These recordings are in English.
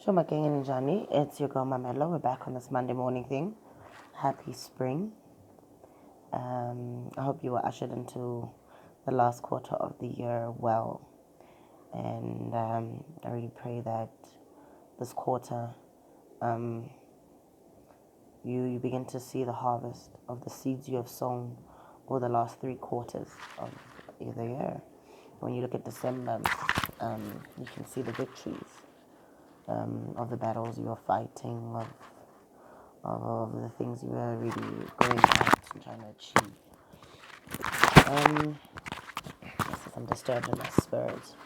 Shoma Gang and Johnny, it's your girl Mamelo. We're back on this Monday morning thing. Happy spring. I hope you were ushered into the last quarter of the year well. And I really pray that this quarter you begin to see the harvest of the seeds you have sown over the last 3 quarters of the year. When you look at December, you can see the victories of the battles you are fighting, of the things you are really going at and trying to achieve. Yes, I'm disturbed in my spirit.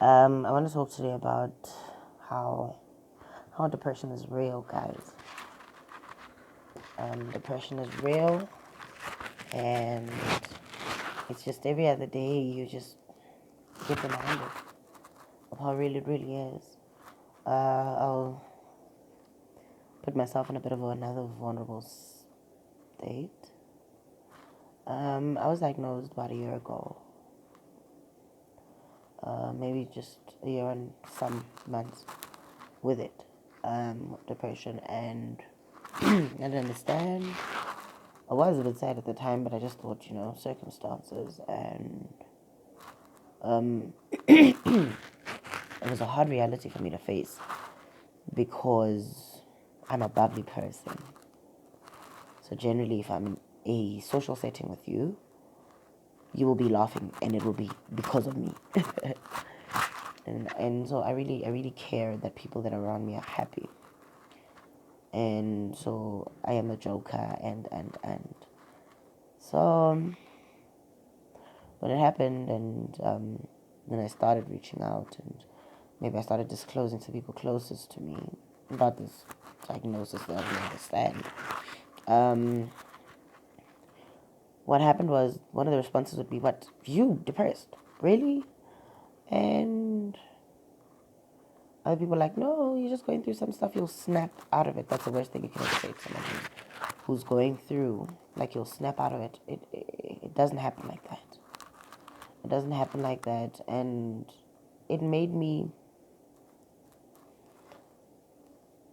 I want to talk today about how depression is real, guys. Depression is real, and it's just every other day you just get reminded of how real it really is. I'll put myself in a bit of another vulnerable state. I was diagnosed about a year ago, maybe just a year and some months with it, depression, and I didn't understand. I was a bit sad at the time, but I just thought, circumstances, and it was a hard reality for me to face because I'm a bubbly person. So generally, if I'm in a social setting with you, you will be laughing, and it will be because of me. and so I really care that people that are around me are happy. And so I am a joker, and so when it happened, and then I started reaching out, and maybe I started disclosing to people closest to me about this diagnosis that I didn't understand. What happened was, one of the responses would be, "What, you depressed? Really?" And other people were like, "No, you're just going through some stuff. You'll snap out of it." That's the worst thing you can ever say to someone who's going through. Like, you'll snap out of it. It doesn't happen like that. It doesn't happen like that. And it made me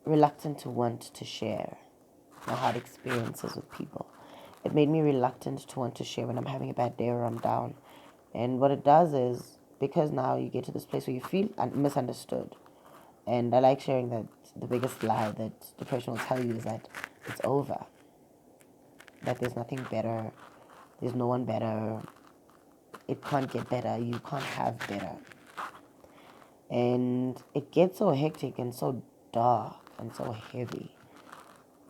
reluctant to want to share my hard experiences with people. It made me reluctant to want to share when I'm having a bad day or I'm down. And what it does is, because now you get to this place where you feel misunderstood. And I like sharing that the biggest lie that depression will tell you is that it's over. That there's nothing better. There's no one better. It can't get better. You can't have better. And it gets so hectic and so dark and so heavy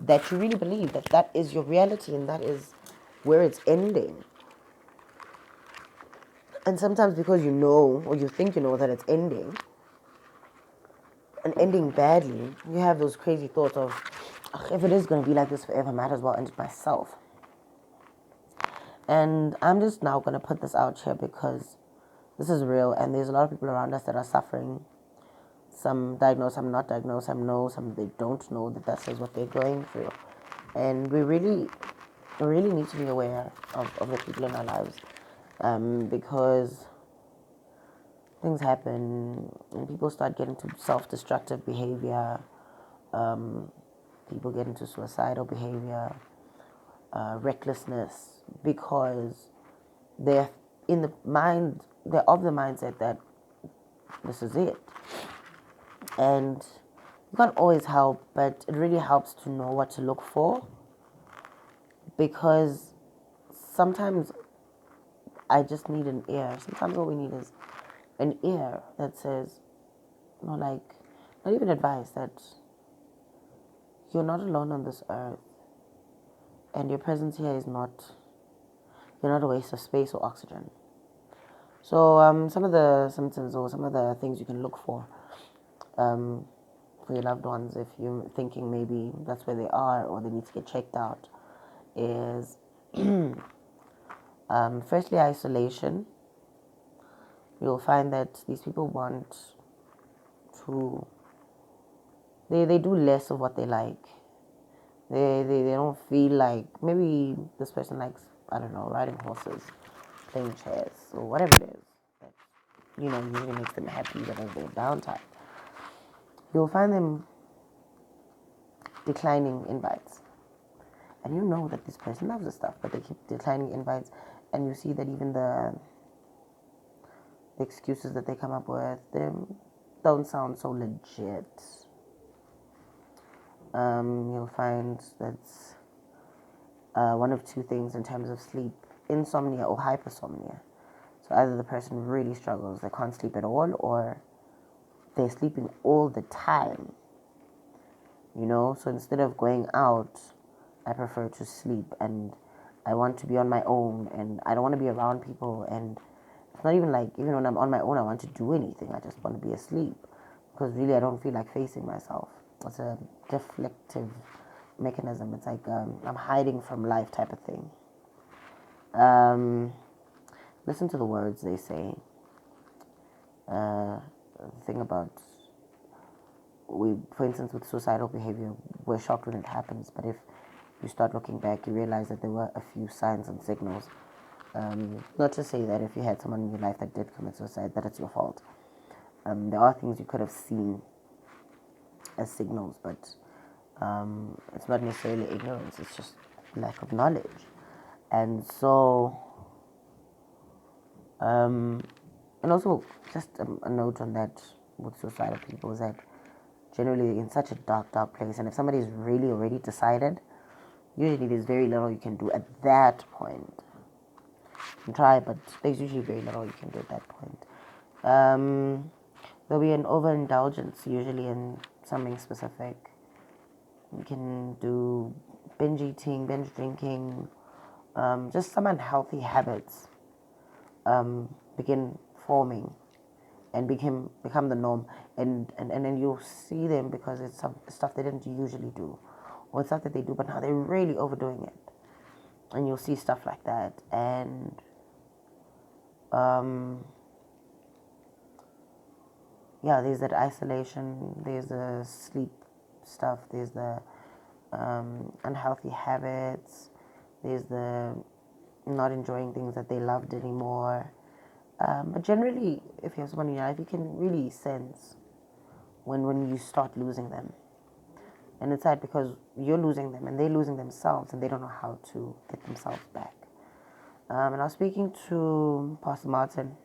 that you really believe that that is your reality and that is where it's ending. And sometimes, because you know, or you think you know, that it's ending, and ending badly, you have those crazy thoughts of, if it is going to be like this forever, I might as well end it myself. And I'm just now going to put this out here because this is real, and there's a lot of people around us that are suffering. Some diagnosed, some not diagnosed, some know, some they don't know that this is what they're going through. And we really need to be aware of the people in our lives, because things happen and people start getting to self-destructive behavior. People get into suicidal behavior, recklessness, because they're in the mind, they're of the mindset that this is it. And you can't always help, but it really helps to know what to look for, because sometimes I just need an ear. Sometimes all we need is an ear that says, like, not even advice, that you're not alone on this earth, and your presence here is not, you're not a waste of space or oxygen. So some of the symptoms or some of the things you can look for your loved ones, if you're thinking maybe that's where they are or they need to get checked out, is firstly, isolation. You'll find that these people want to, they do less of what they like. They don't feel like, maybe this person likes, I don't know, riding horses, playing chess, or whatever it is that, usually makes them happy when there's their downtime. you'll find them declining invites. And you know that this person loves this stuff, but they keep declining invites. And you see that even the excuses that they come up with, they don't sound so legit. You'll find that's one of two things in terms of sleep: insomnia or hypersomnia. So either the person really struggles, they can't sleep at all, or they're sleeping all the time. So instead of going out, I prefer to sleep, and I want to be on my own, and I don't want to be around people. And it's not even like, even when I'm on my own, I want to do anything. I just want to be asleep, because really I don't feel like facing myself. It's a deflective mechanism. It's like I'm hiding from life type of thing. Listen to the words they say. The thing about, for instance, with suicidal behavior, we're shocked when it happens, but if you start looking back, you realize that there were a few signs and signals. Not to say that if you had someone in your life that did commit suicide, that it's your fault. There are things you could have seen as signals, but it's not necessarily ignorance, it's just lack of knowledge. And so, and also just a note on that with suicidal people is that generally in such a dark place, and if somebody is really already decided, usually there's very little you can do at that point. You can try, but there's usually very little you can do at that point. There'll be an overindulgence, usually in something specific. You can do binge eating, binge drinking, just some unhealthy habits begin forming and become the norm, and then you'll see them because it's some stuff they didn't usually do, or it's stuff that they do but now they're really overdoing it, and you'll see stuff like that. And there's that isolation, there's the sleep stuff, there's the unhealthy habits, there's the not enjoying things that they loved anymore. But generally, if you have someone in your life, you can really sense when you start losing them. And it's sad because you're losing them and they're losing themselves, and they don't know how to get themselves back. And I was speaking to Pastor Martin.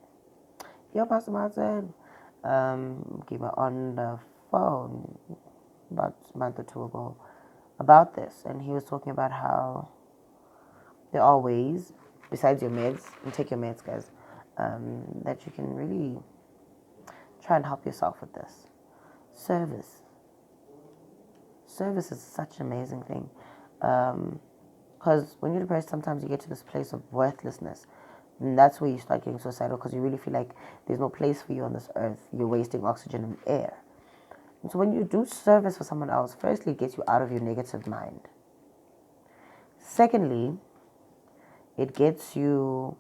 Yo, Pastor Martin. We were on the phone about a month or two ago about this, and he was talking about how there are ways, besides your meds, and take your meds, guys, that you can really try and help yourself with this. Service is such an amazing thing, because when you're depressed, sometimes you get to this place of worthlessness, and that's where you start getting suicidal, because you really feel like there's no place for you on this earth. You're wasting oxygen and air. And so when you do service for someone else, firstly, it gets you out of your negative mind. Secondly, it gets you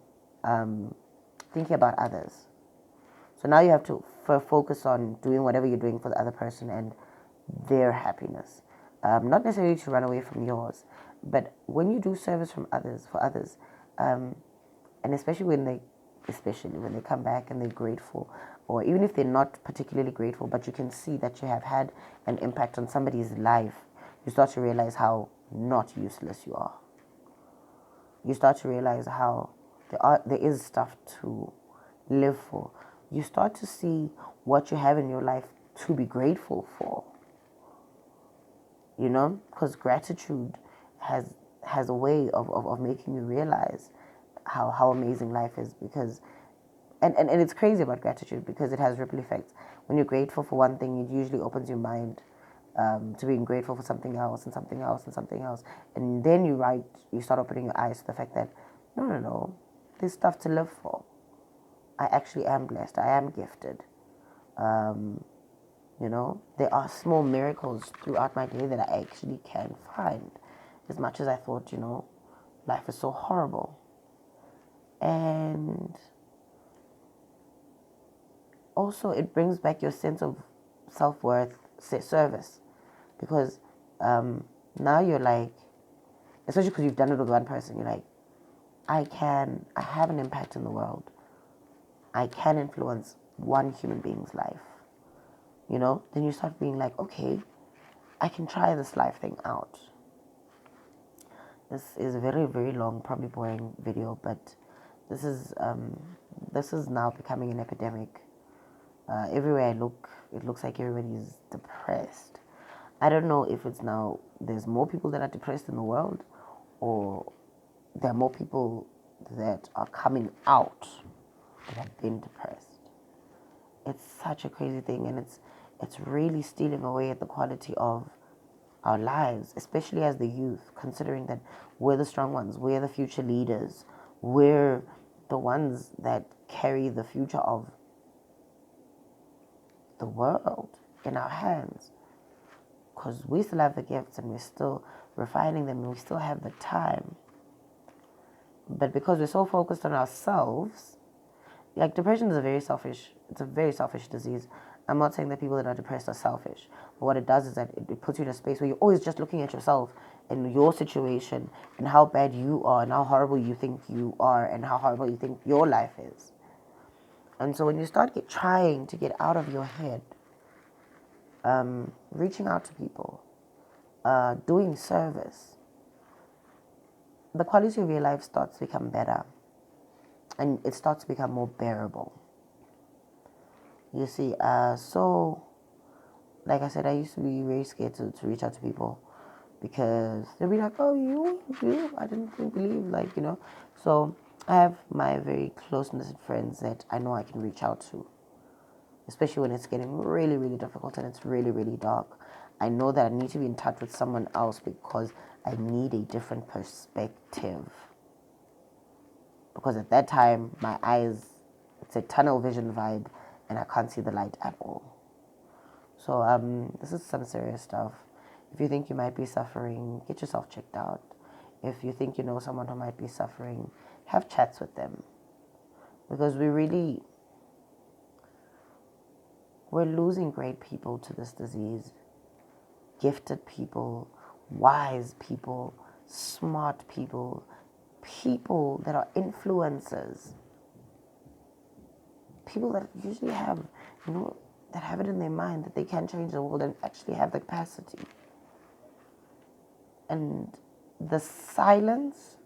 thinking about others. So now you have to focus on doing whatever you're doing for the other person and their happiness. Not necessarily to run away from yours, but when you do service for others, and especially when they come back and they're grateful, or even if they're not particularly grateful, but you can see that you have had an impact on somebody's life, you start to realize how not useless you are. You start to realize how there is stuff to live for. You start to see what you have in your life to be grateful for. Because gratitude has a way of making you realize how amazing life is, because and it's crazy about gratitude because it has ripple effects. When you're grateful for one thing, it usually opens your mind to being grateful for something else and something else and something else, and then you start opening your eyes to the fact that no, there's stuff to live for. I actually am blessed. I am gifted. There are small miracles throughout my day that I actually can find, as much as I thought, life is so horrible. And also, it brings back your sense of self-worth, service, because now you're like, especially because you've done it with one person, you're like, I have an impact in the world. I can influence one human being's life. then you start being like, okay, I can try this life thing out. This is a very, very long, probably boring video, but this is now becoming an epidemic. Everywhere I look, it looks like everybody's depressed. I don't know if it's now there's more people that are depressed in the world, or there are more people that are coming out that have been depressed. It's such a crazy thing, and it's really stealing away at the quality of our lives, especially as the youth, considering that we're the strong ones, we're the future leaders, we're the ones that carry the future of the world in our hands, because we still have the gifts and we're still refining them and we still have the time. But because we're so focused on ourselves, like depression is it's a very selfish disease. I'm not saying that people that are depressed are selfish, but what it does is that it puts you in a space where you're always just looking at yourself and your situation and how bad you are and how horrible you think you are and how horrible you think your life is. And so when you start trying to get out of your head, reaching out to people, doing service, the quality of your life starts to become better and it starts to become more bearable. You see, so like I said, I used to be very scared to reach out to people because they'll be like, oh, you, I didn't believe, So I have my very close-knit friends that I know I can reach out to, especially when it's getting really, really difficult and it's really, really dark. I know that I need to be in touch with someone else because I need a different perspective. Because at that time, my eyes, it's a tunnel vision vibe and I can't see the light at all. So this is some serious stuff. If you think you might be suffering, get yourself checked out. If you think you know someone who might be suffering, have chats with them. Because we're losing great people to this disease. Gifted people, wise people, smart people, people that are influencers. People that usually have, that have it in their mind that they can change the world and actually have the capacity. And the silence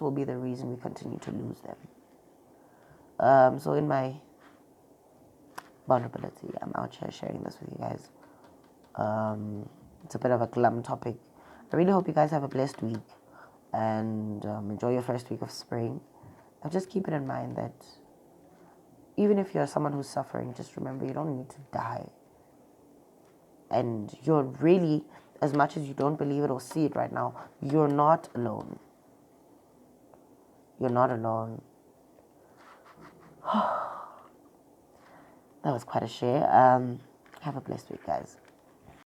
will be the reason we continue to lose them. So in my vulnerability, I'm out here sharing this with you guys. It's a bit of a glum topic. I really hope you guys have a blessed week and enjoy your first week of spring. And just keep it in mind that even if you're someone who's suffering, just remember you don't need to die. And you're really, as much as you don't believe it or see it right now, you're not alone. You're not alone. That was quite a share. Have a blessed week, guys.